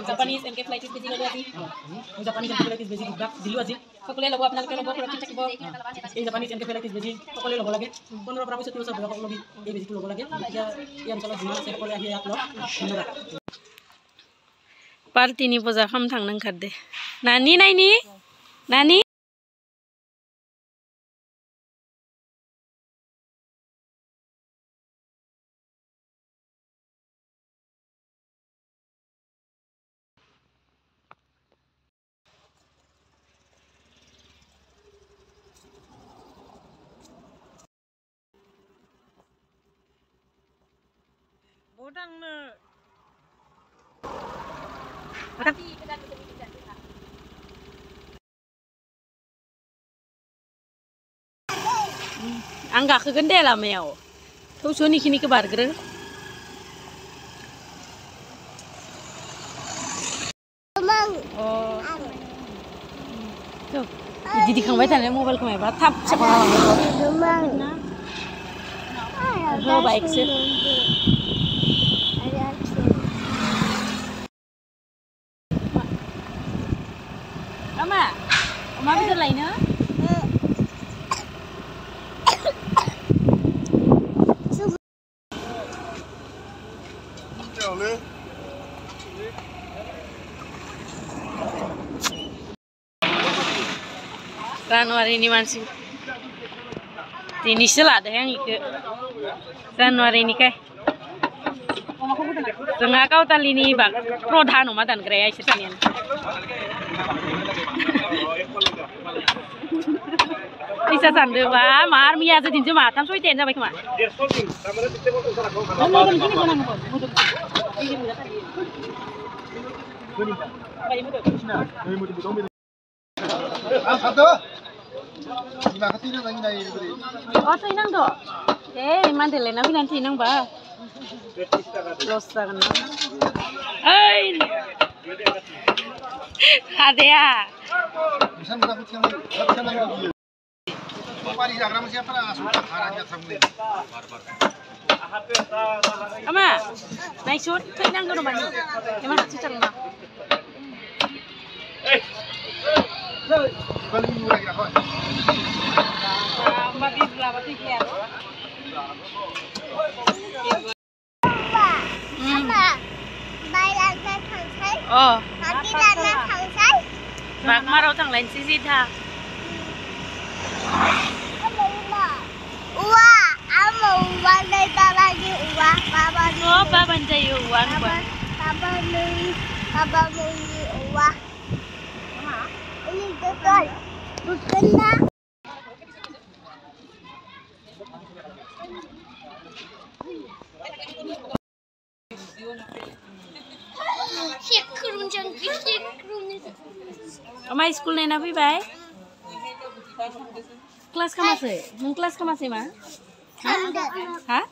Japanese encephalitis বেজি ললো আজি Japanese encephalitis বেজি দিলো আজি সকলোৱে ল'ব আপোনালোকে ল'ব সুৰক্ষিত থাকিব এই Japanese encephalitis বেজি সকলোৱে ল'ব লাগে 15 পৰা 65 বছৰ বয়সৰ লগি এই বেজিটো ল'ব লাগে এতিয়া এই অঞ্চলত যিমান আছে সকলোৱে আহি ইয়াত লওক ধন্যবাদ पार्टीनि बजार खाम थांनो ओंखारदे नानि नायनि नानि बोटांनो आं गाखोगोन दे लामायाव थौसोन इखिनिखौ बारग्रो बिदि दिखांबाय थानाय मबाइलखौ माबा थाब सेबखांना लांनांगौ बाइकसो Mama, Mama bisa lainnya? Januari ini masih ini selada yang itu Januari ini kayak tengah kau tali ini bak prodhan umat dan kerja istilahnya bisa sandu bah mar mia jadi cuma tam soi ten sampai kemana oh tinang do iman deh lena bilang tinang bah los jangan hey ada ya Ama, naik shoot, tinang do naman yun. Emang hati cang na. Oh. Bak marau thang lain sisi tha. Uang dari lagi uang baba. Oh, baba jadi uang bang. Baba beli uang. Ini betul, bukan lah. Oma school nih nabi bay. Kelas ke masih? Mung kelas ke masih mah? Hah?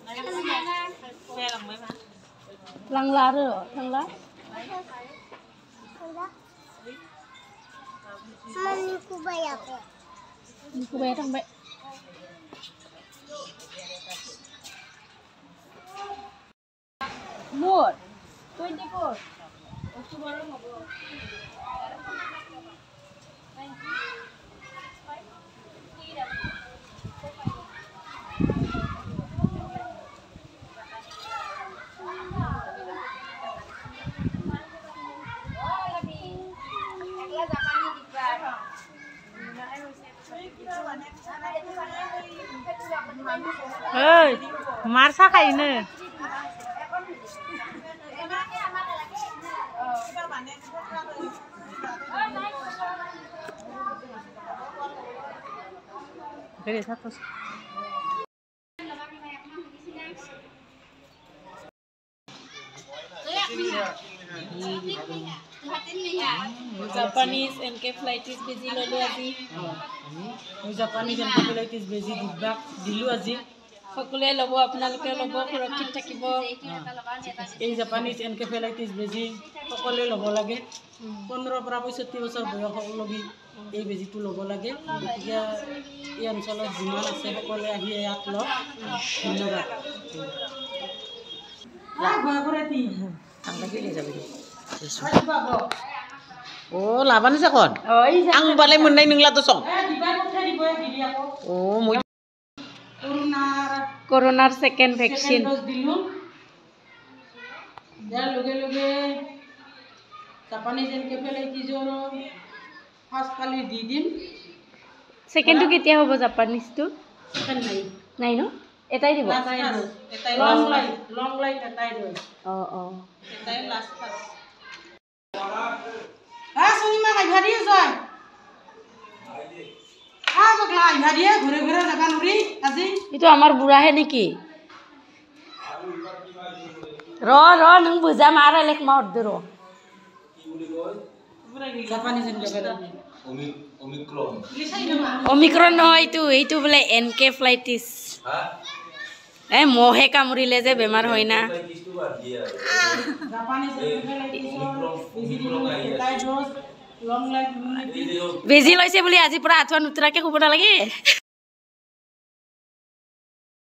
Lang laro, lang la? Maniku bayar. Maniku bayar tang bay. More. 24. Tomorrow ngabo. Hei, marsa kayak ini. Jadi satu. Japanese encephalitis bezi lolo aji. Japanese encephalitis bezi dilu aji. সকলোৱে ল'ব আপোনালোকে ল'ব সুৰক্ষিত থাকিব এই Japanese encephalitis বেজি সকলোৱে ল'ব লাগে 15 পৰা 65 বছৰ বয়সৰ লগি এই বেজিটো ল'ব লাগে এতিয়া এই অঞ্চলত যিমান আছে সকলোৱে আহি ইয়াত লওক ধন্যবাদ Oh, laban sa kon. Ang balay mo na ningla to song. Oh, mo Coronar second vaccine. Second to ketia hobo Japanese to? Nai no? Etai dibo? Long light etai do. Oh. Etai last pass. Suni ma kai bhari joy. Bagla bhari ঘুরে ঘুরে জাগা নুরি আজি Itu amar burah he niki? Ro nang buja mara lek maut de ro. Japanese encephalitis. Omicron no itu bole encephalitis. Mohe kamuriলে যে বেমার হয় না Japanese encephalitis etai dose long life immunity বেজি লৈছে বুলি আজি পৰা আঠুৱা নুতৰাকে শুব নালাগে